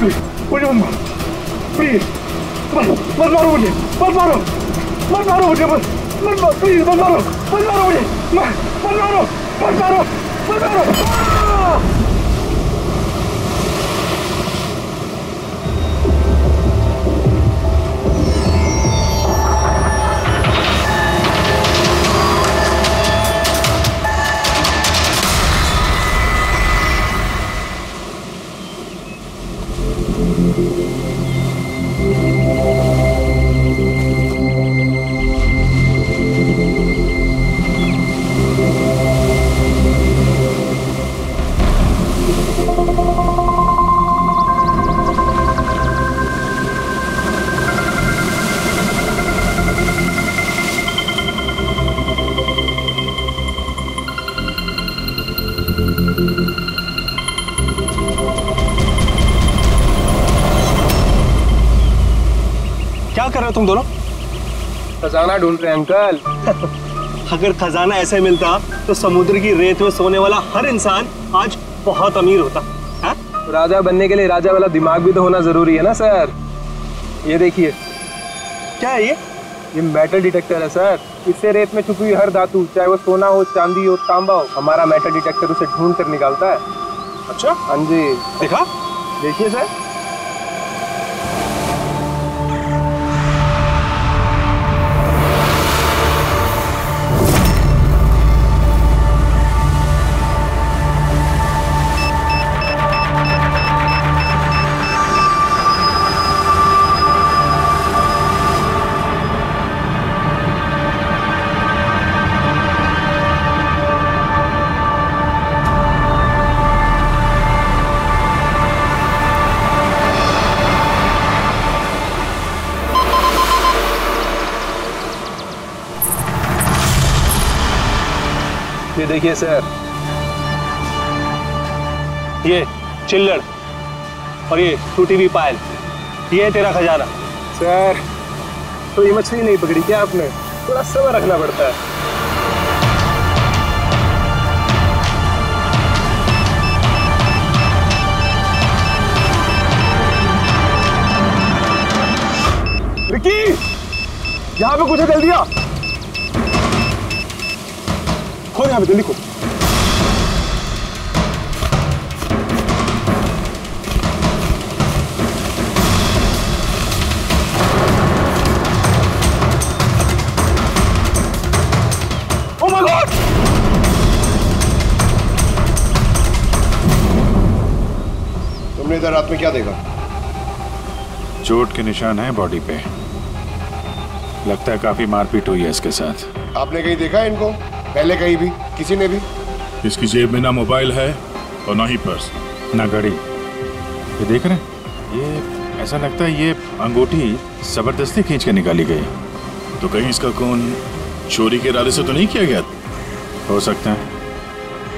मुझे मत मारो प्लीज, मत मारो मुझे, मत मारो मुझे, मत मारो प्लीज, मत मारो मुझे, मत मारो। क्या कर रहे हो तुम दोनों? खजाना ढूंढ रहे हैं अंकल। अगर खजाना ऐसे मिलता तो समुद्र की रेत में सोने वाला हर इंसान आज बहुत अमीर होता है? राजा बनने के लिए राजा वाला दिमाग भी तो होना जरूरी है ना सर। ये देखिए। क्या है ये मेटल डिटेक्टर है सर। इससे रेत में छुपी हुई हर धातु, चाहे वो सोना हो, चांदी हो, तांबा हो, हमारा मेटल डिटेक्टर उसे ढूंढ कर निकालता है। अच्छा? हाँ जी। देखा? देखिए सर। ये देखिए सर, ये चिल्लड़ और ये टूटी हुई पायल, ये है तेरा खजाना। सर तो ये मछली नहीं पकड़ी क्या आपने? थोड़ा सब्र रखना पड़ता है। रिकी, यहाँ पे कुछ है, जल्दी आ। खोल यहाँ पे, जल्दी खोल। Oh my God! तुमने इधर रात में क्या देखा? चोट के निशान हैं बॉडी पे। लगता है काफी मारपीट हुई है इसके साथ। आपने कहीं देखा है इनको? पहले कहीं भी? किसी ने भी? इसकी जेब में ना मोबाइल है और ना ही पर्स, ना घड़ी। ये देख रहे हैं? ये ऐसा लगता है ये अंगूठी जबरदस्ती खींच के निकाली गई। तो कहीं इसका खून चोरी के इरादे से तो नहीं किया गया? हो सकता है।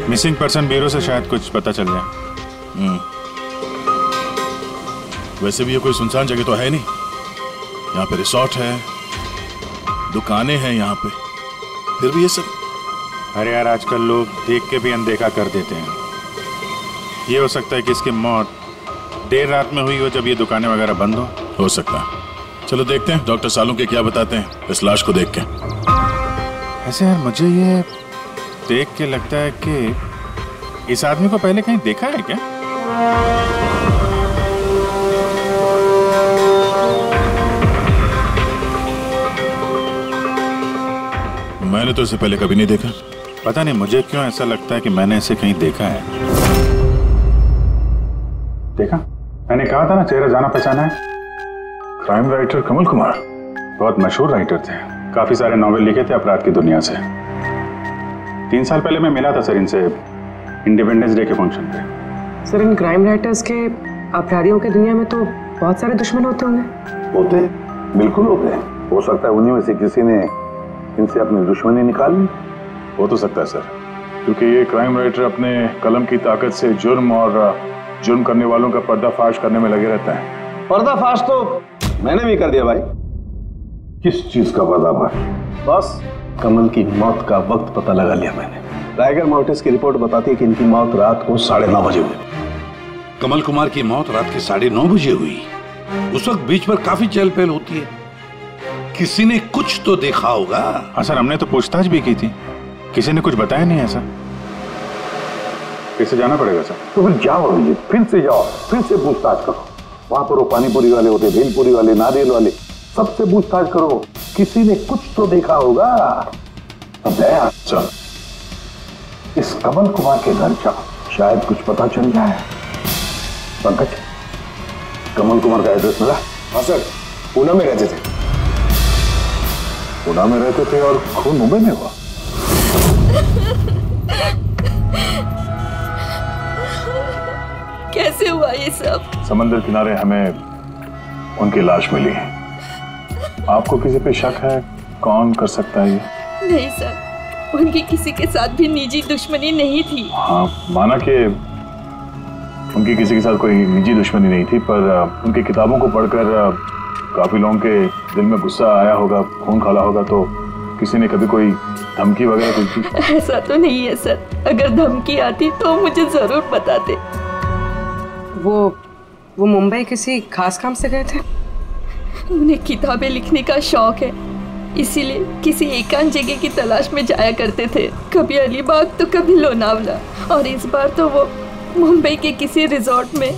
मिसिंग पर्सन ब्यूरो से शायद कुछ पता चल जाए। वैसे भी ये कोई सुनसान जगह तो है नहीं। यहाँ पे रिसोर्ट है, दुकानें हैं यहाँ पे, फिर भी ये सब। अरे यार, आजकल लोग देख के भी अनदेखा कर देते हैं। ये हो सकता है कि इसकी मौत देर रात में हुई हो, जब ये दुकानें वगैरह बंद हो सकता है। चलो देखते हैं डॉक्टर सालुंके क्या बताते हैं इस लाश को देख के। ऐसे यार, मुझे ये देख के लगता है कि इस आदमी को पहले कहीं देखा है क्या? मैंने तो इसे पहले कभी नहीं देखा। पता नहीं मुझे क्यों ऐसा लगता है कि मैंने इसे कहीं देखा है। देखा? मैंने कहा था ना, चेहरा जाना पहचाना है। क्राइम राइटर कमल कुमार बहुत मशहूर राइटर थे। काफी सारे नॉवेल लिखे थे अपराध की दुनिया से। 3 साल पहले मैं मिला था सर इनसे इंडिपेंडेंस डे के फंक्शन पे। सर, इन क्राइम राइटर्स के अपराधियों की दुनिया में तो बहुत सारे दुश्मन होते होंगे। होते, बिल्कुल होते हैं। हो सकता है उन्हीं में से किसी ने इनसे अपनी दुश्मनी निकाल ली। हो तो सकता है सर, क्योंकि ये क्राइम राइटर अपने कलम की ताकत से जुर्म और जुर्म करने वालों का पर्दाफाश करने में लगे रहता है। पर्दाफाश तो मैंने भी कर दिया भाई। किस चीज का पर्दाफाश? बस कमल की मौत का वक्त पता लगा लिया मैंने। टाइगर मोर्टिस की रिपोर्ट बताती है कि इनकी मौत रात को 9:30 बजे हुई। कमल कुमार की मौत रात के 9:30 बजे हुई। उस वक्त बीच पर काफी चहल पहल होती है। किसी ने कुछ तो देखा होगा। हाँ सर, हमने तो पूछताछ भी की थी, किसी ने कुछ बताया नहीं ऐसा। कैसे जाना पड़ेगा सर? तो फिर जाओ अभिजीत, फिर से जाओ, फिर से पूछताछ करो। वहां पर वो पानीपुरी वाले होते, भेलपुरी वाले, नारियल वाले, सबसे पूछताछ करो। किसी ने कुछ तो देखा होगा। अब चल इस कमल कुमार के घर जाओ, शायद कुछ पता चल जाए। पंकज, कमल कुमार का एड्रेस मिला? हाँ सर, पूना में रहते थे। पूना में रहते थे और खून मुंबई में हुआ? कैसे हुआ ये सब? समंदर किनारे हमें उनकी लाश मिली है। आपको किसी पे शक है? कौन कर सकता है ये? नहीं सर, उनकी किसी के साथ भी निजी दुश्मनी नहीं थी। हाँ, माना कि उनकी किसी के साथ कोई निजी दुश्मनी नहीं थी, पर उनकी किताबों को पढ़कर काफी लोगों के दिल में गुस्सा आया होगा, खून खौला होगा, तो किसी ने कभी कोई धमकी वगैरह कुछ दी? ऐसा तो नहीं है सर, अगर धमकी आती तो मुझे जरूर बताते। वो मुंबई किसी खास काम से गए थे? उन्हें किताबें लिखने का शौक है, इसीलिए किसी एकांत जगह की तलाश में जाया करते थे। कभी अलीबाग तो कभी लोनावला, और इस बार तो वो मुंबई के किसी रिजॉर्ट में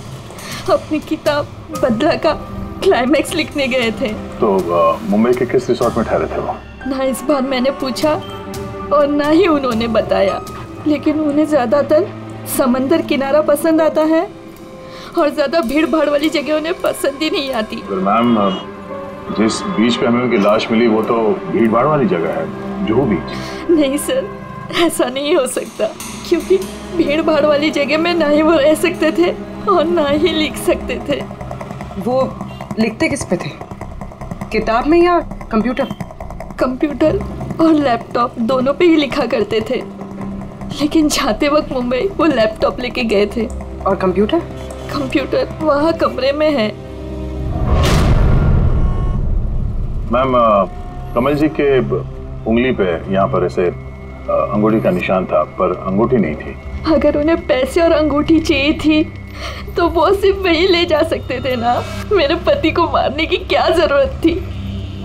अपनी किताब बदला का क्लाइमैक्स लिखने गए थे। तो मुंबई के किस रिसोर्ट में ठहरे थे वो? ना इस बार मैंने पूछा और ना ही उन्होंने बताया, लेकिन उन्हें ज्यादातर समंदर किनारा पसंद आता है और ज्यादा भीड़ भाड़ वाली जगह उन्हें पसंद ही नहीं आती। मैम, जिस बीच पे हमें उनकी लाश मिली वो तो भीड़ भाड़ वाली जगह है, जुहू बीच। नहीं सर, ऐसा नहीं हो सकता, क्योंकि भीड़ भाड़ वाली जगह में ना ही वो रह सकते थे और ना ही लिख सकते थे। वो लिखते किस पे थे, किताब में या कंप्यूटर? कंप्यूटर और लैपटॉप दोनों पे ही लिखा करते थे, लेकिन जाते वक्त मुंबई वो लैपटॉप लेके गए थे। और कंप्यूटर? कंप्यूटर वहाँ कमरे में है। मैम, कमल जी के उंगली पे यहाँ पर ऐसे अंगूठी का निशान था, पर अंगूठी नहीं थी। अगर उन्हें पैसे और अंगूठी चाहिए थी तो वो सिर्फ वही ले जा सकते थे ना। मेरे पति को मारने की क्या जरूरत थी?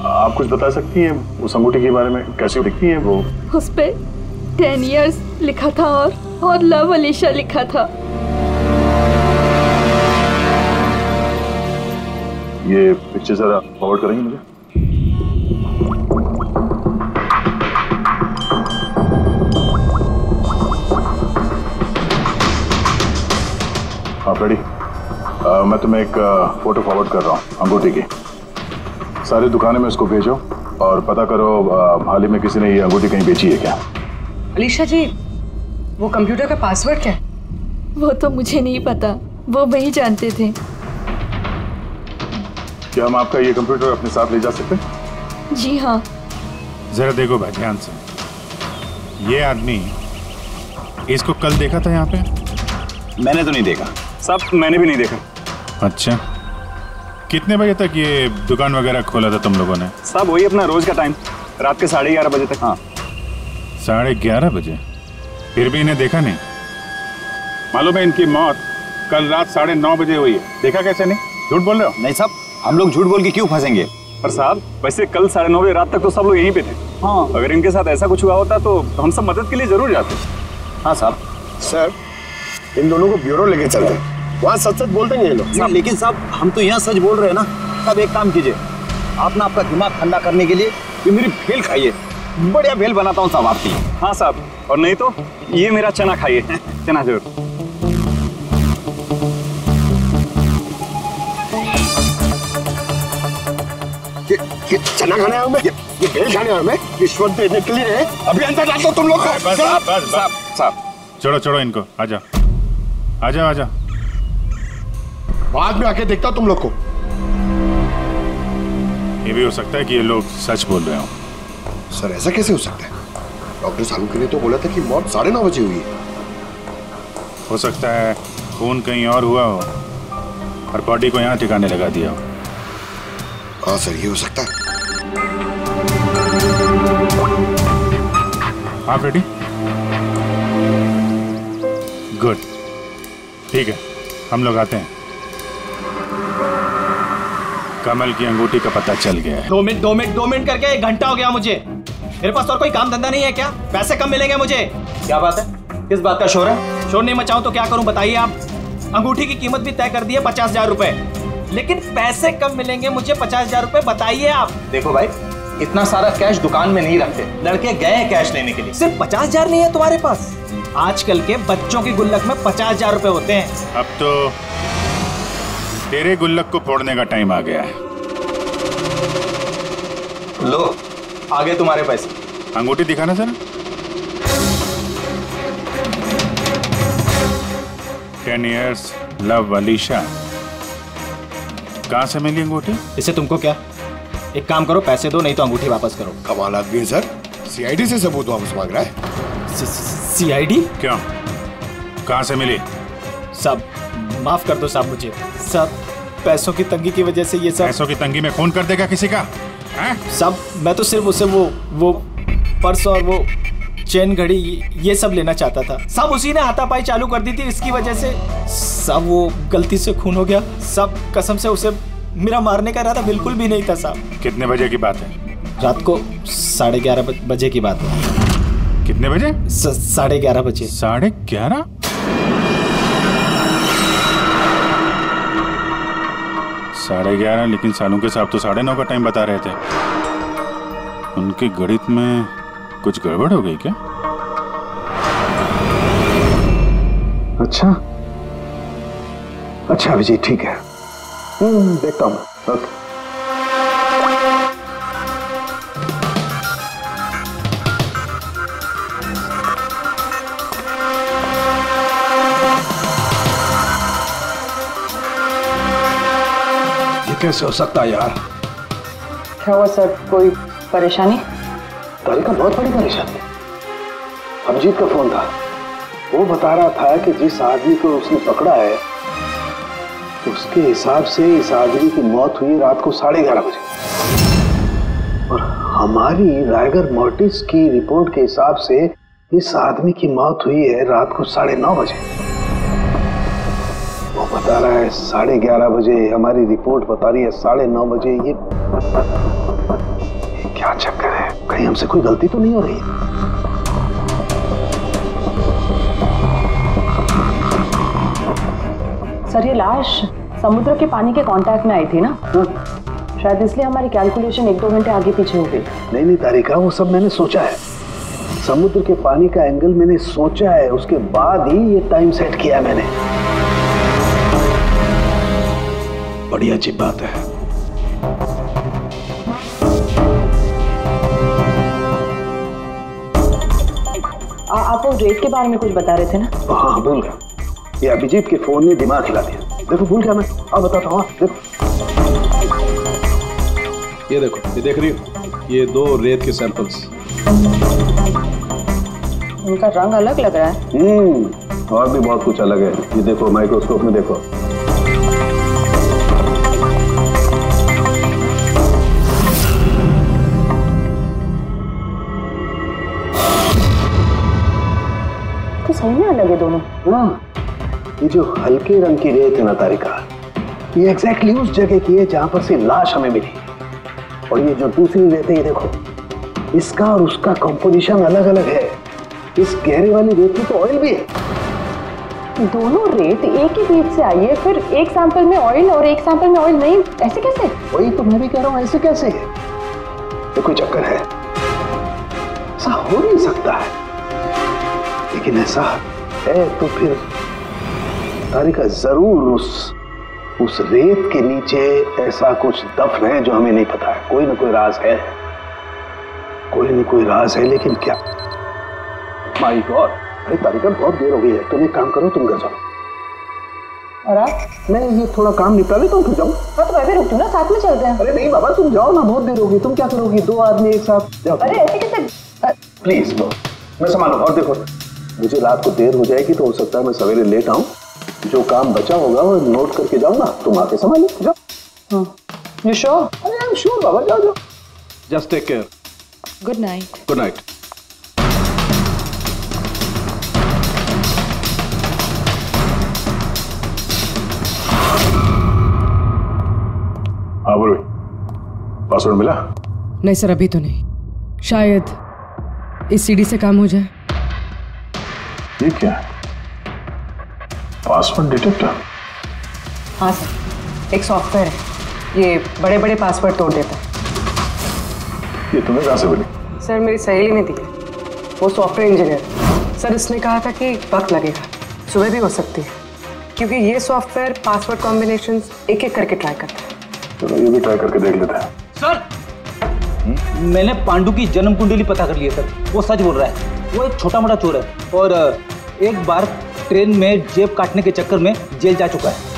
आप कुछ बता सकती हैं उस अंगूठी के बारे में, कैसी दिखती है वो? उस पे 10 years लिखा था और लव अलीशा लिखा था। ये पिक्चर जरा फॉरवर्ड करेंगे मुझे? हाँ रेडी। मैं तुम्हें एक फोटो फॉरवर्ड कर रहा हूँ अंगूठी की। सारी दुकानों में उसको भेजो और पता करो हाल ही में किसी ने ये अंगूठी कहीं बेची है क्या। अलीशा जी, वो कंप्यूटर का पासवर्ड क्या है? वो तो मुझे नहीं पता, वो वही जानते थे। क्या हम आपका ये कंप्यूटर अपने साथ ले जा सकते हैं? जी हाँ। जरा देखो भाई ध्यान से, ये आदमी, इसको कल देखा था यहाँ पे? मैंने तो नहीं देखा साहब, मैंने भी नहीं देखा। अच्छा, कितने बजे तक ये दुकान वगैरह खोला था तुम लोगों ने? साहब वही अपना रोज का टाइम, रात के 11:30 बजे तक। हाँ 11:30 बजे? फिर भी इन्हें देखा नहीं? मालूम है इनकी मौत कल रात 9:30 बजे हुई है, देखा कैसे नहीं? झूठ बोल रहे हो? नहीं साहब, हम लोग झूठ बोल के क्यों फंसेंगे? पर साहब वैसे कल 9:30 बजे रात तक तो सब लोग यहीं पे थे। हाँ, अगर इनके साथ ऐसा कुछ हुआ होता तो हम सब मदद के लिए जरूर जाते। हाँ साहब। सर, इन दोनों को ब्यूरो लेके चलते, वहाँ सच सच बोलते हैं ये लोग। लेकिन साहब हम तो यहाँ सच बोल रहे हैं ना। साहब एक काम कीजिए, आप ना आपका दिमाग ठंडा करने के लिए ये मेरी भेल खाइए, बढ़िया भेल बनाता हूँ साहब आपकी। हाँ साहब, और नहीं तो ये मेरा चना खाइए, चना जरूर। चना खाने आया हूँ मैं, ये भेल खाने आया हूँ मैं, रिश्वत देने के लिए है। अभी अंदर डाल दो तुम लोग। साहब छोड़ो इनको, आजा आजा आजा। बाद में आके देखता हूँ तुम लोग को। ये भी हो सकता है कि ये लोग सच बोल रहे हो। सर ऐसा कैसे हो सकता है? डॉक्टर सालुंके ने तो बोला था कि मौत 9:30 बजे हुई है। हो सकता है खून कहीं और हुआ हो और बॉडी को यहाँ ठिकाने लगा दिया हो। हाँ सर, ये हो सकता है। आप रेडी? गुड, ठीक है, हम लोग आते हैं। कमल की अंगूठी का पता चल गया है। 2 मिनट करके 1 घंटा हो गया मुझे। मेरे पास और कोई काम धंधा नहीं है क्या? पैसे कम मिलेंगे मुझे। क्या बात है? किस बात का शोर है? शोर नहीं मचाऊं तो क्या करूं बताइए आप? अंगूठी की कीमत भी तय कर दी है 50,000 रुपए, लेकिन पैसे कम मिलेंगे मुझे 50,000 रुपए, बताइए आप। देखो भाई, इतना सारा कैश दुकान में नहीं रखते, लड़के गए हैं कैश लेने के लिए। सिर्फ 50,000 नहीं है तुम्हारे पास? आजकल के बच्चों की गुल्लक में 50,000 रुपए होते हैं। अब तो तेरे गुल्लक को फोड़ने का टाइम आ गया है। लो, आगे तुम्हारे पैसे। अंगूठी दिखाना सर। 10 years love Alisha. कहाँ से मिली अंगूठी? इससे तुमको क्या? एक काम करो, पैसे दो, नहीं तो अंगूठी वापस करो। कमाल आदमी है सर, सीआईडी से सबूत वापस मांग रहा है। सीआईडी? क्यों? कहाँ से मिली? सब माफ कर दो साहब मुझे, सब पैसों की तंगी की वजह से ये सब। पैसों की तंगी में खून कर देगा किसी का? सब मैं तो सिर्फ उसे वो पर्स और वो चेन घड़ी ये सब लेना चाहता था। सब उसी ने हाथापाई चालू कर दी थी, इसकी वजह से सब वो गलती से खून हो गया। सब कसम से उसे मेरा मारने का इरादा बिल्कुल भी नहीं था साहब। कितने बजे की बात है? रात को 11:30 बजे की बात है। कितने बजे? 11:30 बजे। 11:30? साढ़े 11, लेकिन सालों के साहब तो 9:30 का टाइम बता रहे थे। उनके गणित में कुछ गड़बड़ हो गई क्या? अच्छा अभिजीत, ठीक है, देखता हूँ। ओके। ये कैसे हो सकता है यार? क्या हुआ सर, कोई परेशानी? तारिका, बहुत बड़ी परेशानी। अभिजीत का फोन था, वो बता रहा था कि जिस आदमी को उसने पकड़ा है उसके हिसाब से इस आदमी की मौत हुई रात को 11:30 बजे, और हमारी रायगर मोर्टिस की रिपोर्ट के हिसाब से इस आदमी की मौत हुई है रात को 9:30 बजे। वो बता रहा है 11:30 बजे, हमारी रिपोर्ट बता रही है 9:30 बजे। ये क्या चक्कर है? कहीं हमसे कोई गलती तो नहीं हो रही? सर, ये लाश समुद्र के पानी के कांटेक्ट में आई थी ना? शायद इसलिए हमारी कैलकुलेशन 1-2 घंटे आगे पीछे हो गई। नहीं तारिका, वो सब मैंने सोचा है। समुद्र के पानी का एंगल मैंने सोचा है, उसके बाद ही ये टाइम सेट किया है मैंने। बड़ी अजीब बात है। आप वो रेट के बारे में कुछ बता रहे थे ना? हाँ, भूल गया। ये अभिजीत के फोन ने दिमाग हिला दिया। देखो, भूल गया मैं। अब बताता हूँ। देखो, ये देखो, ये देख रही हो? ये 2 रेत के सैंपल्स। उनका रंग अलग लग रहा है। और भी बहुत कुछ अलग है। ये देखो, माइक्रोस्कोप में देखो। तो सही में अलग है दोनों। हाँ, ये जो हल्के रंग की रेत है ना तारिका, ये एग्जैक्टली उस जगह की है जहां पर से लाश हमें मिली। और ये जो दूसरी रेत है, ये देखो, इसका और उसका कंपोजिशन अलग अलग है। इस गहरे वाली रेत में तो ऑयल भी है। दोनों रेत एक ही बीज से आई है, फिर एक सैंपल में ऑयल और एक सैंपल में ऑयल नहीं, ऐसे कैसे? वही तो मैं भी कह रहा हूँ, ऐसे कैसे? ये कोई चक्कर है? ऐसा हो नहीं सकता है। लेकिन ऐसा है तो फिर तारिका जरूर उस रेत के नीचे ऐसा कुछ दफन है जो हमें नहीं पता है। कोई ना कोई राज है, कोई ना कोई राज है, लेकिन क्या? माय गॉड, अरे तारिका, बहुत देर हो गई है। तुम एक काम करो, तुम घर जाओ। और आप? मैं ये थोड़ा काम निपटा लेता हूँ, फिर जाऊँ। हाँ, तो मैं भी रुकती हूँ ना, साथ में चलते हैं। अरे नहीं बाबा, तुम जाओ ना, बहुत देर होगी। तुम क्या करोगी? 2 आदमी एक साथ जाओ। अरे ऐसे कैसे? प्लीज लो, मैं संभालूं। और देखो, मुझे रात को देर हो जाएगी तो हो सकता है मैं सवेरे लेट आऊं। जो काम बचा होगा वो नोट करके जाऊंगा, तुम आके संभालो। जाओ। You sure? अरे आई एम श्योर बाबा, जाओ जाओ। Just take care. Good night. Good night. हाँ बोलो, पासवर्ड मिला? नहीं सर, अभी तो नहीं। शायद इस सीडी से काम हो जाए। ये क्या है? Password detector? हाँ सर, एक सॉफ्टवेयर है, ये बड़े बड़े पासवर्ड तोड़ देता है। ये तुम्हें कहाँ से मिली? सर मेरी सहेली ने दी है, वो सॉफ्टवेयर इंजीनियर। सर इसने कहा था कि वक्त लगेगा, सुबह भी हो सकती है, क्योंकि ये सॉफ्टवेयर पासवर्ड कॉम्बिनेशंस एक एक करके ट्राई करता है। चलो ये भी ट्राई करके देख लेते हैं। सर मैंने पांडु की जन्म कुंडली पता कर ली है सर, वो सच बोल रहा है। वो एक छोटा मोटा चोर है और एक बार ट्रेन में जेब काटने के चक्कर में जेल जा चुका है।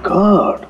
God.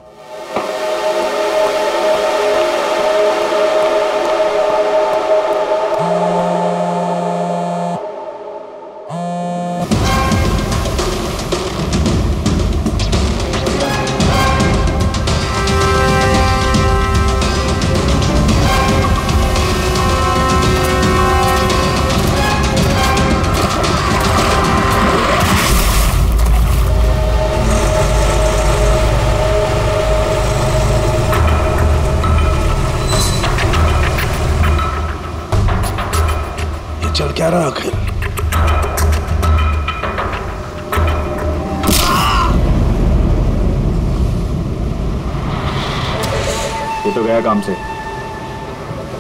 चल क्या रहा आखिर? ये तो गया काम से।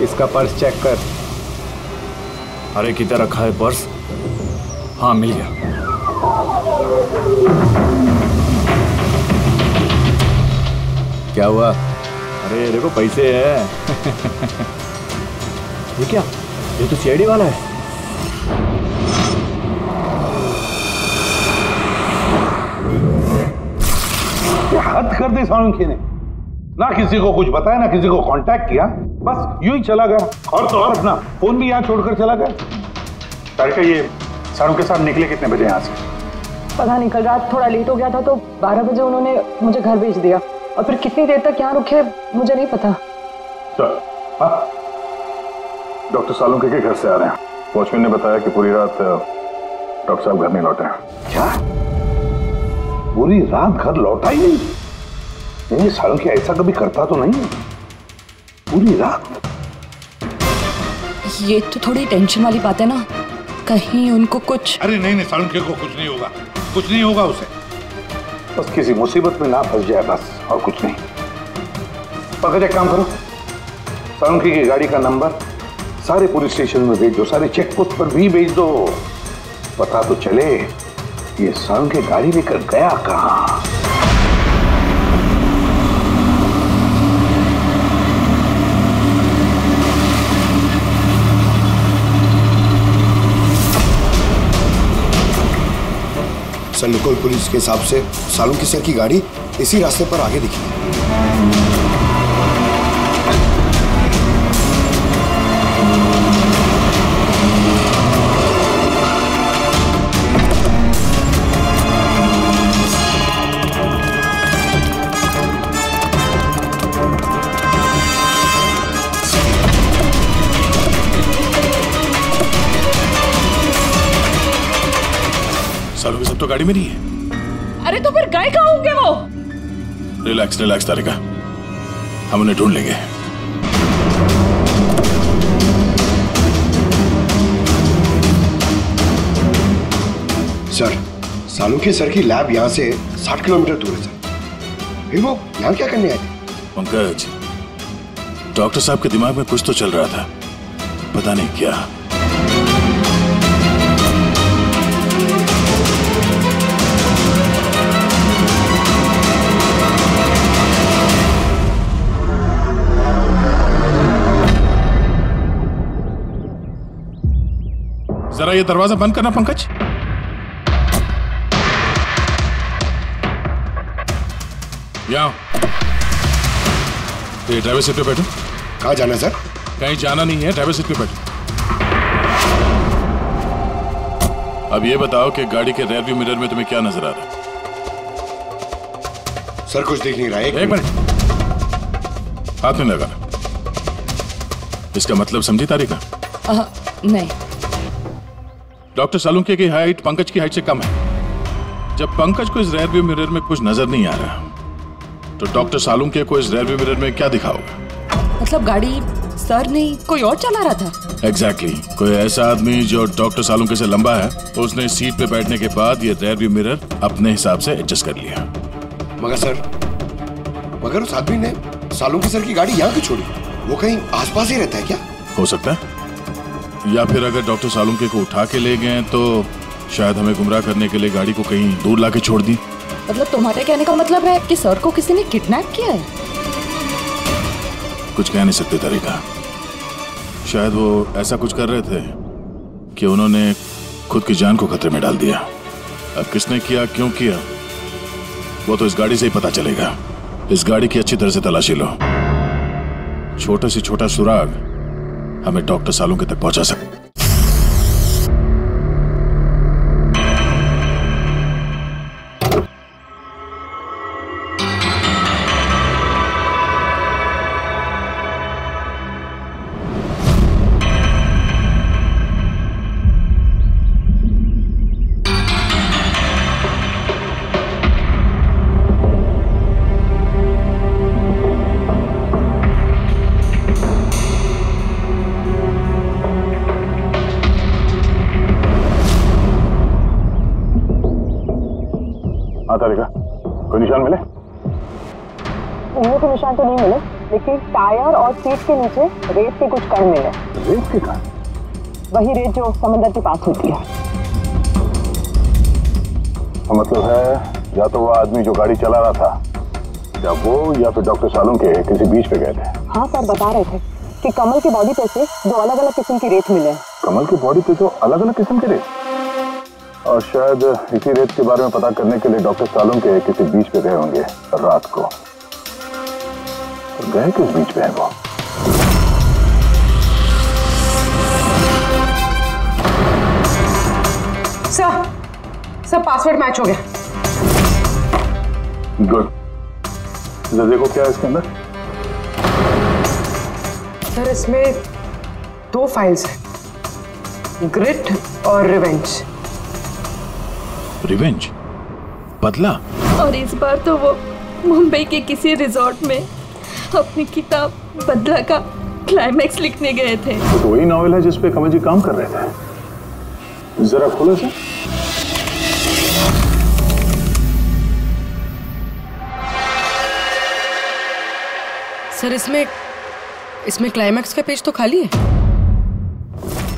इसका पर्स चेक कर। अरे किधर रखा है पर्स? हाँ मिल गया। क्या हुआ? अरे देखो पैसे हैं। ये क्या? ये तो सीआईडी वाला है। हद कर दी सालुंखे ने, ना किसी को कुछ बताया, ना किसी को कांटेक्ट किया, बस यूं ही चला गया। और तो और अपना फोन भी यहाँ छोड़कर चला गया। तारिका, ये सालुंखे साहब निकले कितने बजे यहाँ से? पता नहीं, कल रात थोड़ा लेट हो गया था तो 12 बजे उन्होंने मुझे घर भेज दिया, और फिर कितनी देर तक यहाँ रुके मुझे नहीं पता। चल, हाँ, डॉक्टर सालुंखे के घर से आ रहे हैं। वॉचमैन ने बताया कि पूरी रात डॉक्टर साहब घर नहीं लौटे हैं। क्या? पूरी रात घर लौटा ही नहीं? नहीं, सालुंखे ऐसा कभी करता तो नहीं। पूरी रात? ये तो थोड़ी टेंशन वाली बात है ना, कहीं उनको कुछ। अरे नहीं नहीं, सालुंखे को कुछ नहीं होगा, कुछ नहीं होगा उसे। बस किसी मुसीबत में ना फंस जाए, बस, और कुछ नहीं। पकड़, एक काम करो, सालुंखे की गाड़ी का नंबर सारे पुलिस स्टेशन में भेज दो, सारे चेक पोस्ट पर भी भेज दो। पता तो चले ये सालुंखे गाड़ी लेकर गया कहां। सर, लोकल पुलिस के हिसाब से सालुंखे सर की गाड़ी इसी रास्ते पर आगे दिखी। सालुंखे सब तो गाड़ी में नहीं है। अरे तो फिर गए कहाँ होंगे वो? रिलैक्स रिलैक्स तारिका, हम उन्हें ढूंढ लेंगे। सर, सालुंखे सर की लैब यहाँ से 60 किलोमीटर दूर है सर। फिर वो यहाँ क्या करने आए थे? पंकज, डॉक्टर साहब के दिमाग में कुछ तो चल रहा था, पता नहीं क्या। जरा ये दरवाजा बंद करना पंकज। यहाँ ये ड्राइवर सीट पे बैठो। कहाँ जाना है सर? कहीं जाना नहीं है, ड्राइवर सीट पे बैठो। अब ये बताओ कि गाड़ी के रेयर व्यू मिरर में तुम्हें क्या नजर आ रहा है? सर कुछ दिख नहीं रहा है। एक मिनट, हाथ में लगाना। इसका मतलब समझी तारिका? नहीं। डॉक्टर सालुंके की हाइट पंकज की हाइट से कम है। जब पंकज को इस रेयर व्यू मिरर में कुछ नजर नहीं आ रहा, तो डॉक्टर सालुंके को इस रेयर व्यू मिरर में क्या दिखाओगे? मतलब गाड़ी सर नहीं कोई और चला रहा था? एग्जैक्टली कोई ऐसा आदमी जो डॉक्टर सालुंके से लंबा है, उसने सीट पे बैठने के बाद ये रेयर व्यू मिरर अपने हिसाब से एडजस्ट कर लिया। मगर उस आदमी ने सालुंके सर की गाड़ी यहाँ क्यों छोड़ी? वो कहीं आसपास ही रहता है क्या? हो सकता है, या फिर अगर डॉक्टर सालुंके को उठा के ले गए तो शायद हमें गुमराह करने के लिए गाड़ी को कहीं दूर लाके छोड़ दी। मतलब तुम्हारे कहने का मतलब है कि सर को किसी ने किडनैप किया है? कुछ कह नहीं सकते तारिका। शायद वो ऐसा कुछ कर रहे थे कि उन्होंने खुद की जान को खतरे में डाल दिया। अब किसने किया, क्यों किया, वो तो इस गाड़ी से ही पता चलेगा। इस गाड़ी की अच्छी तरह से तलाशी लो। छोटे से छोटा सुराग हमें डॉक्टर सालुंके तक पहुंचा सकता। तारिका, कोई निशान मिले? उंगलियों के निशान तो नहीं मिले, लेकिन टायर और सीट के नीचे रेत के कुछ कण मिले। रेत के कण? वही रेत जो समंदर के पास होती है। तो मतलब है या तो वो आदमी जो गाड़ी चला रहा था, या वो या फिर डॉक्टर सालुंके किसी बीच पे गए थे। हाँ सर, बता रहे थे कि कमल की बॉडी पे से दो अलग अलग किस्म की रेत मिले। कमल की बॉडी पे तो अलग अलग किस्म की रेत, और शायद इसी रेत के बारे में पता करने के लिए डॉक्टर सालुंके किसी बीच पे गए होंगे रात को। तो गए किस बीच पे है वो? सर पासवर्ड मैच हो गया। गुड। देखो क्या है इसके अंदर। सर इसमें दो फाइल्स हैं, ग्रिट और रिवेंज। रिवेंज? बदला? और इस बार तो वो मुंबई के किसी रिजॉर्ट में अपनी किताब बदला का क्लाइमैक्स लिखने गए थे। तो वही नॉवेल है जिसपे कमल जी काम कर रहे थे। जरा खोलो से। सर इसमें क्लाइमैक्स का पेज तो खाली है।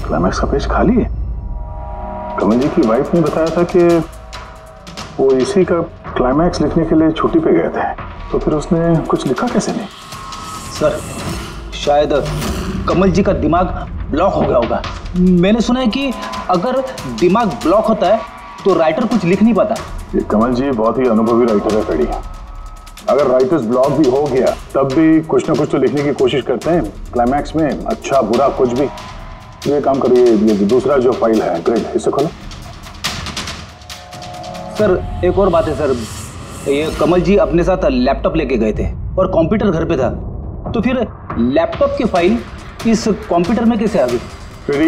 क्लाइमैक्स का पेज खाली है? कमल जी की वाइफ ने बताया था कि वो इसी का क्लाइमैक्स लिखने के लिए छुट्टी पे गए थे, तो फिर उसने कुछ लिखा कैसे नहीं? सर शायद कमल जी का दिमाग ब्लॉक हो गया होगा। मैंने सुना है कि अगर दिमाग ब्लॉक होता है तो राइटर कुछ लिख नहीं पाता। ये कमल जी बहुत ही अनुभवी राइटर है कड़ी। अगर राइटर्स ब्लॉक भी हो गया तब भी कुछ ना कुछ तो लिखने की कोशिश करते हैं क्लाइमैक्स में, अच्छा बुरा कुछ भी। ये काम करिए, ये दूसरा जो फाइल है ग्रेड, इसे खोलो। सर एक और बात है सर, ये कमल जी अपने साथ लैपटॉप लेके गए थे और कंप्यूटर घर पे था, तो फिर लैपटॉप की फाइल इस कंप्यूटर में कैसे आ गई? फिर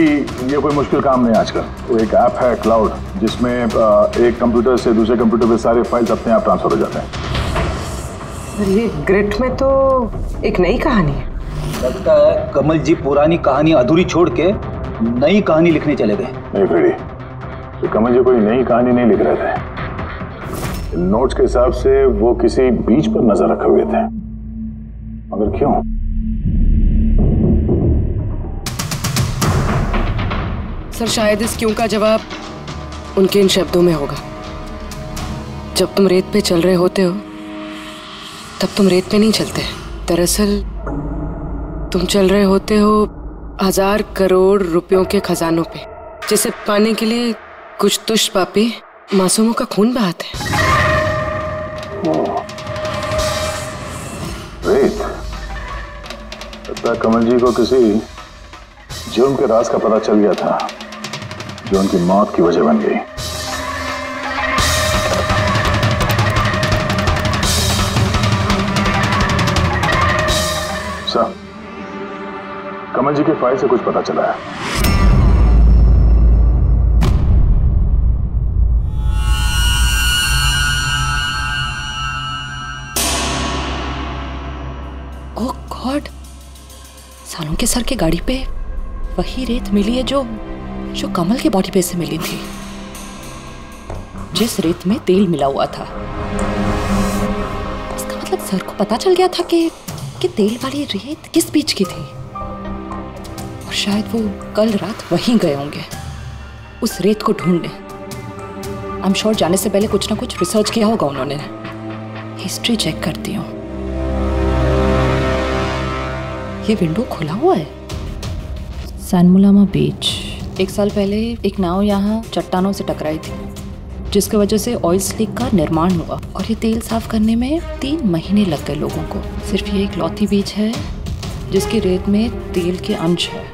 ये कोई मुश्किल काम नहीं आजकल। तो एक ऐप है क्लाउड, जिसमें एक कंप्यूटर से दूसरे कंप्यूटर पे सारे फाइल्स अपने आप ट्रांसफर हो जाते हैं। ये ग्रिट में तो एक नई कहानी है। लगता है कमल जी पुरानी कहानी अधूरी छोड़ के नई कहानी लिखने चले गए। नहीं फ्रेडी, तो कमल जी कोई नई कहानी नहीं लिख रहे थे। नोट्स के हिसाब से वो किसी बीच पर नजर रखे हुए थे, मगर क्यों? सर शायद इस क्यों का जवाब उनके इन शब्दों में होगा। जब तुम रेत पे चल रहे होते हो तब तुम रेत पे नहीं चलते। दरअसल तुम चल रहे होते हो 1000 करोड़ रुपयों के खजानों पे, जिसे पाने के लिए कुछ तुष्ट पापी मासूमों का खून बहाते हैं। रेत, लगता है कमल जी को किसी जुर्म के राज का पता चल गया था जो उनकी मौत की वजह बन गई। सर, कमल जी की फाइल से कुछ पता चला है। ओह गॉड, सालों के सर के गाड़ी पे वही रेत मिली है जो कमल के बॉडी पे से मिली थी, जिस रेत में तेल मिला हुआ था। इसका मतलब सर को पता चल गया था कि तेल वाली रेत किस बीच की थी, और शायद वो कल रात वहीं गए होंगे उस रेत को ढूंढने। आई एम श्योर जाने से पहले कुछ ना कुछ रिसर्च किया होगा उन्होंने। हिस्ट्री चेक करती हूँ। ये विंडो खुला हुआ है। सैनमुलामा बीच। 1 साल पहले एक नाव यहाँ चट्टानों से टकराई थी, जिसकी वजह से ऑयल स्लिक का निर्माण हुआ, और ये तेल साफ करने में 3 महीने लग गए लोगों को। सिर्फ ये एक लौती बीच है जिसकी रेत में तेल के अंश है।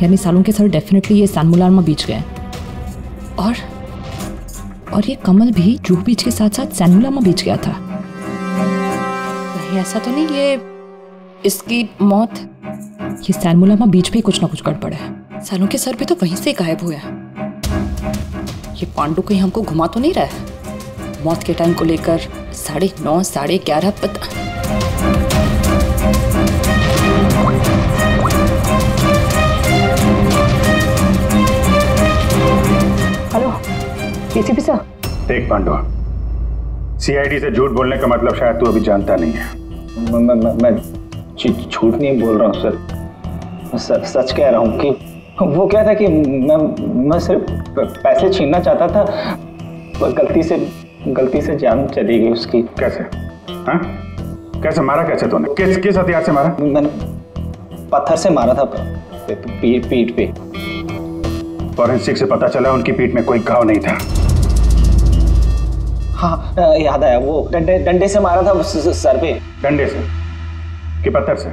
यानी सालों के सर डेफिनेटली ये सैनमुलामा बीच गए, और ये कमल भी जूहू बीच के साथ साथ सैनमुलामा बीच गया था। कहीं ऐसा तो नहीं ये इसकी मौत ये सैनमुलामा बीच पे कुछ ना कुछ गड़बड़ है। सालों के सर भी तो वहीं से गायब हुए हैं। ये पांडु कहीं हमको घुमा तो नहीं रहा है मौत के टाइम को लेकर? 9:30 11:30 पता। Hello ACP sir. देख पांडु, सीआईडी से झूठ बोलने का मतलब शायद तू अभी जानता नहीं है। मैं झूठ नहीं बोल रहा हूँ सर, सच कह रहा हूँ कि वो क्या था कि मैं सिर्फ पैसे छीनना चाहता था, पर गलती से जान चली गई उसकी। कैसे? हाँ? कैसे मारा? कैसे तूने? किस हथियार से मारा? मैंने पत्थर से मारा था पीठ पे। फॉरेंसिक से पता चला उनकी पीठ में कोई घाव नहीं था। हाँ याद आया, वो डंडे से मारा था सर पे। डंडे से कि पत्थर से?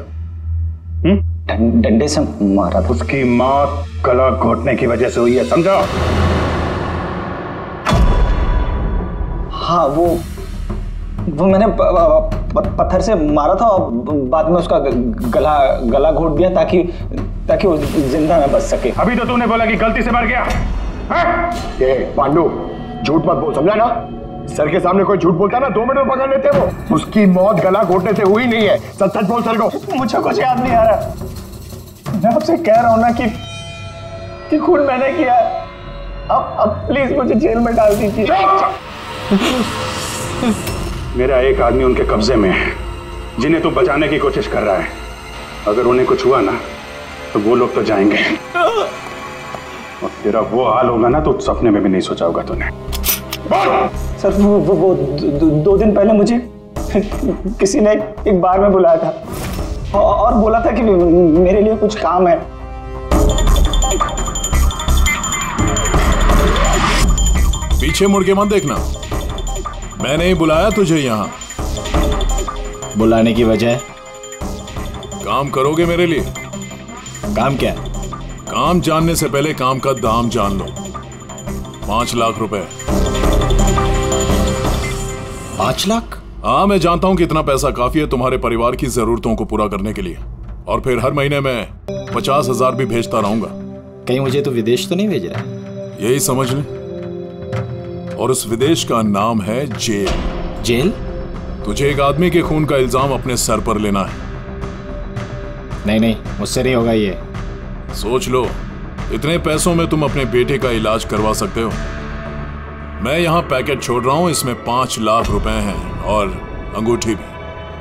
डंडे से मारा था। उसकी मौत गला घोटने की वजह से हुई है, समझो? हाँ वो मैंने पत्थर से मारा था और बाद में उसका गला घोट दिया ताकि वो जिंदा न बच सके। अभी तो तूने बोला कि गलती से मर गया। ये पांडु झूठ मत बोल, समझा ना? सर के सामने कोई झूठ बोलता ना 2 मिनट में पकड़ लेते वो। उसकी मौत गला घोटने से हुई नहीं है। सच बोल सर को। मुझे कुछ याद नहीं आ रहा। मैं आपसे कह रहा हूँ ना कि खून मैंने किया। अब प्लीज मुझे जेल में डाल दीजिए। मेरा एक आदमी उनके कब्जे में है जिन्हें तू बचाने की कोशिश कर रहा है। अगर उन्हें कुछ हुआ ना तो वो लोग तो जाएंगे, और तेरा वो हाल होगा ना तो सपने में भी नहीं सोचा होगा तूने। सर वो 2 दिन पहले मुझे किसी ने एक बार में बुलाया था और बोला था कि मेरे लिए कुछ काम है। पीछे मुड़ के मत देखना, मैंने ही बुलाया तुझे यहाँ। बुलाने की वजह? काम करोगे मेरे लिए? काम क्या? काम जानने से पहले काम का दाम जान लो। 5 लाख रुपए। 5 लाख? हाँ मैं जानता हूँ कि इतना पैसा काफी है तुम्हारे परिवार की जरूरतों को पूरा करने के लिए, और फिर हर महीने में 50,000 भी भेजता रहूंगा। कहीं मुझे तो विदेश तो नहीं भेज रहा? यही समझ ले, और उस विदेश का नाम है जेल। जेल? तुझे एक आदमी के खून का इल्जाम अपने सर पर लेना है। नहीं मुझसे नहीं होगा ये। सोच लो, इतने पैसों में तुम अपने बेटे का इलाज करवा सकते हो। मैं यहाँ पैकेट छोड़ रहा हूँ, इसमें 5 लाख रुपए हैं और अंगूठी भी।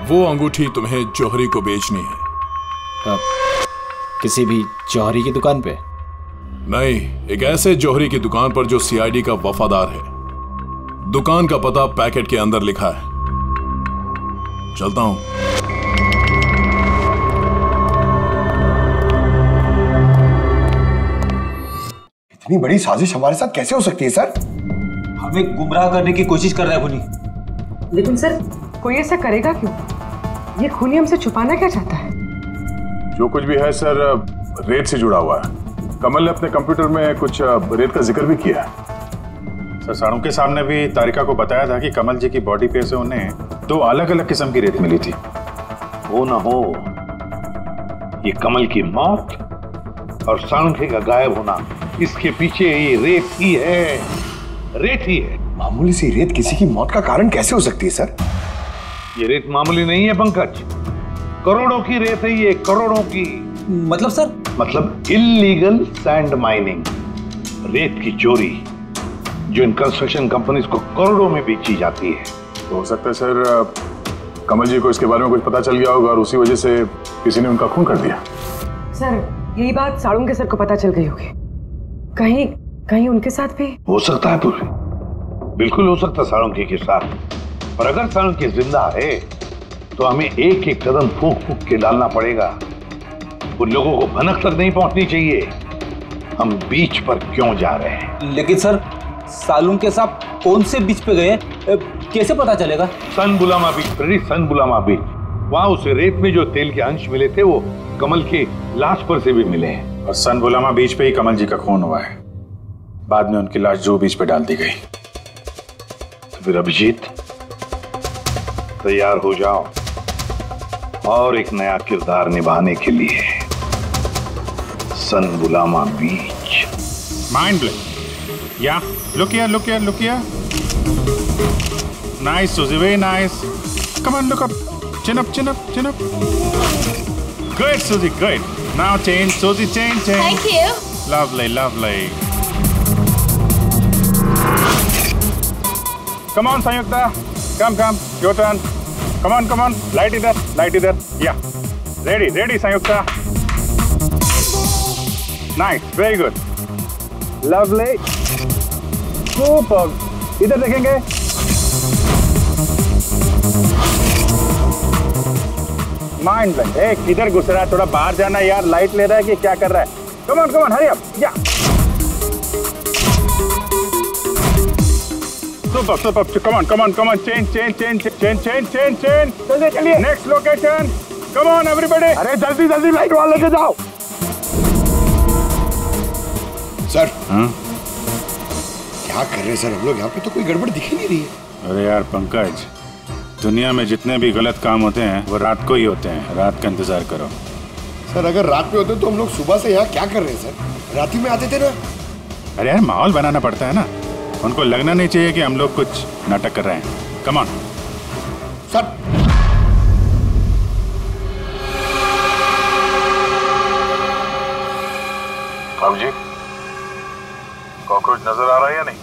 वो अंगूठी तुम्हें जौहरी को बेचनी है। किसी भी जौहरी की दुकान पे? नहीं, एक ऐसे जौहरी की दुकान पर जो सीआईडी का वफादार है। दुकान का पता पैकेट के अंदर लिखा है। चलता हूं। इतनी बड़ी साजिश हमारे साथ कैसे हो सकती है सर? हमें गुमराह करने की कोशिश कर रहा है खूनी। लेकिन सर कोई ऐसा करेगा क्यों? ये खूनी हमसे छुपाना क्या चाहता है? जो कुछ भी है सर रेत से जुड़ा हुआ है। कमल ने अपने कंप्यूटर में कुछ रेत का जिक्र भी किया है। सर साळुंखे साहब ने भी तारिका को बताया था कि कमल जी की बॉडी पे से उन्हें 2 अलग अलग किस्म की रेत मिली थी। हो ना हो, ये कमल की मौत और साळुंखे का गायब होना, इसके पीछे ये रेत ही है, रेत ही है। मामूली सी रेत किसी की मौत का कारण कैसे हो सकती है सर? ये रेत मामूली नहीं है पंकज, करोड़ों की रेत है ये, करोड़ों की। मतलब सर? मतलब इल्लीगल सैंड माइनिंग, रेत की चोरी जो इन कंस्ट्रक्शन कंपनीज को करोड़ों में बेची जाती है। तो हो सकता है सर कमल जी को इसके बारे में कुछ पता चल गया होगा और उसी वजह से किसी ने उनका खून कर दिया। सर यही बात साळुंखे सर को पता चल गई होगी, कहीं कहीं उनके साथ भी हो सकता है पूरी, बिल्कुल हो सकता है साळुंखे के साथ। और अगर साळुंखे जिंदा है तो हमें एक एक कदम फूंक फूंक के डालना पड़ेगा। उन लोगों को भनक तक नहीं पहुंचनी चाहिए हम बीच पर क्यों जा रहे हैं। लेकिन सर साळुंखे साहब कौन से बीच पे गए, कैसे पता चलेगा? सन बुलामा बीच, सन बुलामा बीच, वहां उस रेत में जो तेल के अंश मिले थे वो कमल के लाश पर से भी मिले हैं। और सन बुलामा बीच पे ही कमल जी का खून हुआ है। बाद में उनकी लाश जुहू बीच पे डाल दी गई। तो फिर अभिजीत तैयार हो जाओ और एक नया किरदार निभाने के लिए सन बुलामा बीच। Mind blowing. या look here. Nice, Suzy, very nice. Come on, look up. Chin up. Good, Suzy, good. Now change, Suzy, change. Thank you. Lovely. Come on, Sanyukta. Come. Your turn. Come on. Light either. Yeah. Ready, Sanyukta. Nice, very good. Lovely. Super. इधर देखेंगे। Mind blank. एक इधर घुस रहा है, थोड़ा बाहर जाना यार, लाइट ले रहा है कि क्या कर रहा है? Come on hurry up. या सुपर कम ऑन चेंज चलिए next location. Come on everybody. अरे जल्दी लाइट वाले लेके जाओ सर। क्या कर रहे हैं सर हम लोग यहाँ पे? तो कोई गड़बड़ दिख ही नहीं रही है। अरे यार पंकज, दुनिया में जितने भी गलत काम होते हैं वो रात को ही होते हैं। रात का इंतजार करो। सर अगर रात में होते तो हम लोग सुबह से यहाँ क्या कर रहे हैं सर? रात ही में आते थे ना। अरे यार माहौल बनाना पड़ता है ना, उनको लगना नहीं चाहिए कि हम लोग कुछ नाटक कर रहे हैं। Come on sir. बाबू जी कॉकरोच नजर आ रहा है या नहीं?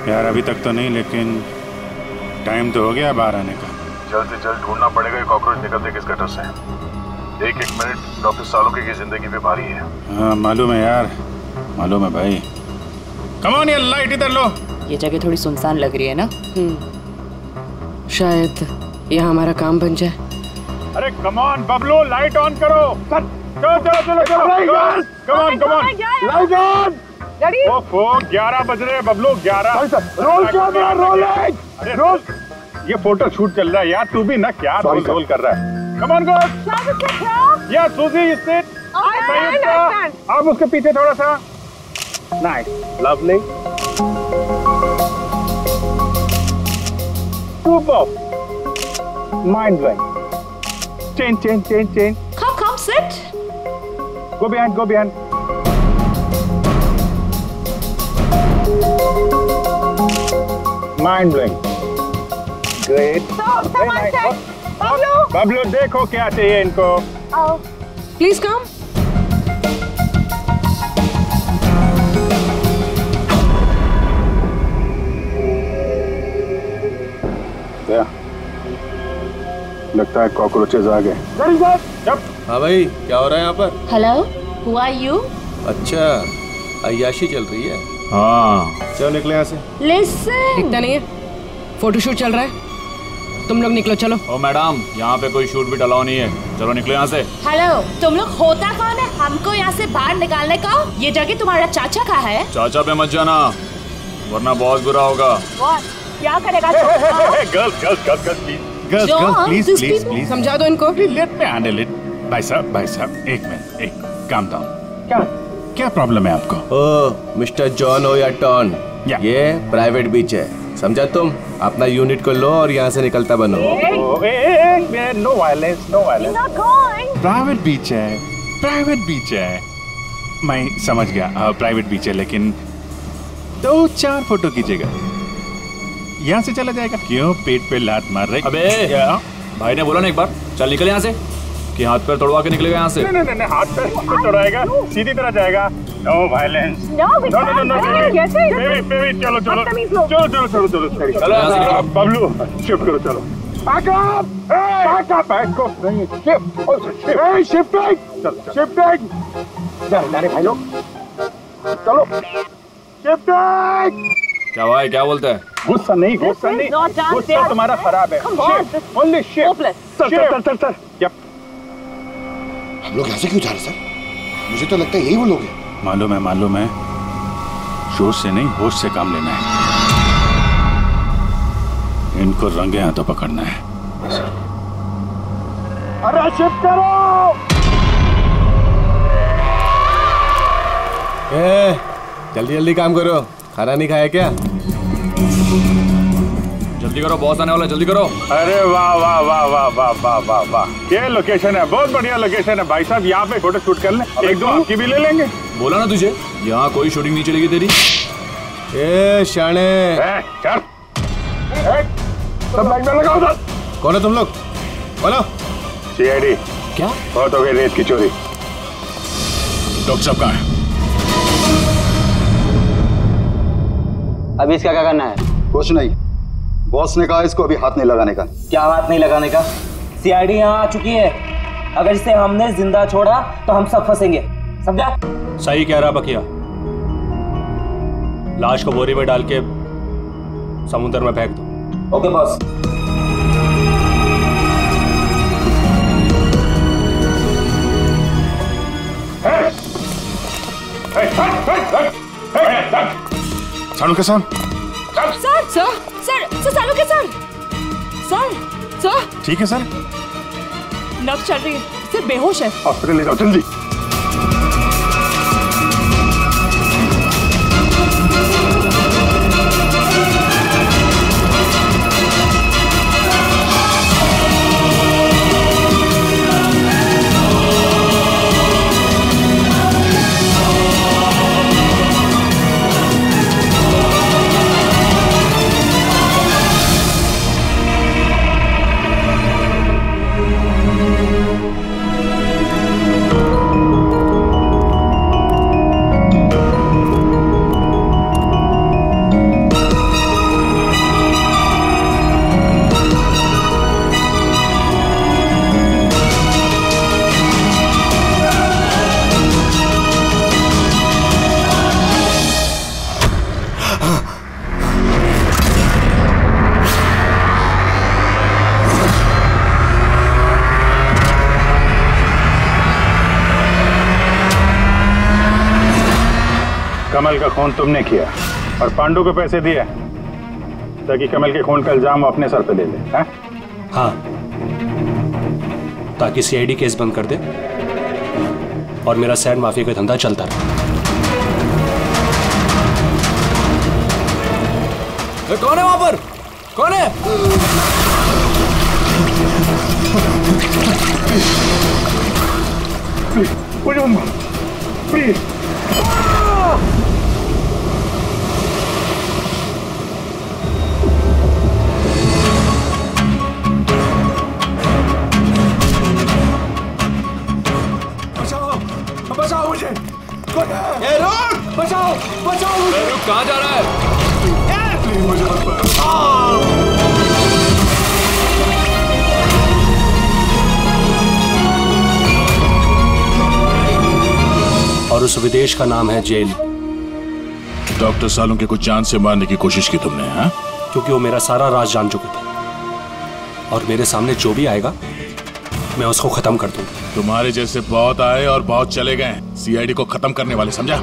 यार अभी तक तो नहीं, लेकिन टाइम तो हो गया बाहर आने का। जल्द से जल्द ढूंढना पड़ेगा ये कॉकरोच निकलते किस गटर से। एक मिनट डॉक्टर साळुंखे की जिंदगी पे भारी है। हाँ मालूम है यार, मालूम है भाई। कम ऑन यार, लाइट इधर लो। ये जगह थोड़ी सुनसान लग रही है ना। शायद यहाँ हमारा काम बन जाए। अरे come on Bablu, light on करो। चलो कम ऑन लाइट ऑन। ओफो 11 बज रहे हैं बबलू, 11। Roll camera rolling. अरे रोल, ये फोटो शूट चल रहा है यार, तू भी ना क्या रोल कर रहा है। Come on girls. या सूजी सिट। संयुक्ता आप उसके पीछे थोड़ा सा। Nice, lovely, super, mind blowing. Change. Come, sit. Go behind. Mind blowing. Great. Very nice. Bablu देखो क्या चाहिए इनको। Please come. लगता है कॉकरोचेज आ गए। हाँ भाई, क्या हो रहा है यहाँ पर? Hello, who are you? अच्छा, अय्याशी चल रही है। हाँ चलो निकले यहाँ से। Listen. दिखता नहीं है, फोटोशूट चल रहा है। तुम लोग निकलो, चलो। ओ मैडम, यहाँ पे कोई शूट भी अलाउ नहीं है, चलो निकलो यहाँ से। हेलो, तुम लोग होता कौन है हमको यहाँ से बाहर निकालने का? ये जगह तुम्हारा चाचा का है। चाचा पे मत जाना वरना बहुत बुरा होगा। क्या करेगा? गर्ल्स प्लीज समझा दो इनको। Let me handle it. भाई साहब एक मिनट, एक काम डाउन। क्या प्रॉब्लम है आपको? ओ मिस्टर जॉन हो या टॉन, ये प्राइवेट बीच है, समझा तुम? अपना यूनिट को लो और यहाँ से निकलता बनो। No violence, no violence. Private beach है, मैं समझ गया, प्राइवेट बीच है, लेकिन 2-4 फोटो कीजिएगा, यहाँ से चला जाएगा। क्यों पेट पे लात मार रहे? अबे भाई ने बोला ना एक बार, चल निकल यहाँ से, कि हाथ पैर तोड़वा के निकलेगा यहाँ से। नहीं, हाथ पैर तो तोड़ाएगा, सीधी तरह जाएगा। No violence. नो, बेबी, चलो। बबलू, शिफ्ट करो, चलो। Back up, नहीं, shifting। जाने भाई लोग, चलो, shifting। क्या हुआ है, क्या बोलता है? गुस्सा नहीं, गुस्सा तुम्हारा खराब है। Only shift। सर। Yep। हम लोग यहाँ से क्यों जा रहे सर? मुझे तो लगता है यही वो लोग हैं। मालूम है, जोश से नहीं होश से काम लेना है, इनको रंगे हाथों पकड़ना है। अरे शिफ्ट करो। जल्दी काम करो, खाना नहीं खाया क्या? जल्दी करो, बॉस आने वाला, जल्दी करो। अरे वाह, ये लोकेशन है, बहुत बढ़िया लोकेशन है भाई साहब, यहाँ पे फोटो शूट कर लें, एक दो आपकी भी ले लेंगे। बोला ना तुझे, यहाँ कोई शूटिंग नहीं चलेगी तेरी। ए शाने, चल, सब लाइन में लगाओ उधर। कौन है तुम लोग? बोलो। सीआईडी। क्या? बहुत हो गई रेत की चोरी। डॉक्टर साहब कहाँ है? अभी इसका क्या करना है? कुछ नहीं, बॉस ने कहा इसको अभी हाथ नहीं लगाने का। क्या हाथ नहीं लगाने का? सीआईडी यहाँ आ चुकी है, अगर इसे हमने जिंदा छोड़ा तो हम सब फंसेंगे, समझा? सही कह रहा बकिया, लाश को बोरी में डाल के समुद्र में फेंक दो। Okay boss. सालुंके साहब। Sir Salunke sir. ठीक है सर। नब्ज चल रही है, सिर्फ बेहोश है। हॉस्पिटल ले जाओ जल्दी। कमल का खून तुमने किया और पांडु को पैसे दिए ताकि कमल के खून का इल्जाम वो अपने सर पे ले ले। हाँ, ताकि सीआईडी केस बंद कर दे और मेरा सैंड माफिया का धंधा चलता रहे। कौन है वहां पर? कौन है? प्लीज बचाओ मुझे। ए रुक, बचाओ मुझे। रुक, कहाँ जा रहा है? प्लीज मुझे मत और उस विदेश का नाम है जेल। डॉक्टर सालुंके को जान से मारने की कोशिश की तुमने? हाँ, क्योंकि वो मेरा सारा राज जान चुके थे और मेरे सामने जो भी आएगा मैं उसको खत्म कर दूंगा। तुम्हारे जैसे बहुत आए और बहुत चले गए, सीआईडी को खत्म करने वाले, समझा?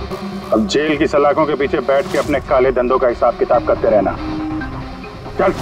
अब जेल की सलाखों के पीछे बैठ के अपने काले धंधों का हिसाब किताब करते रहना। चल।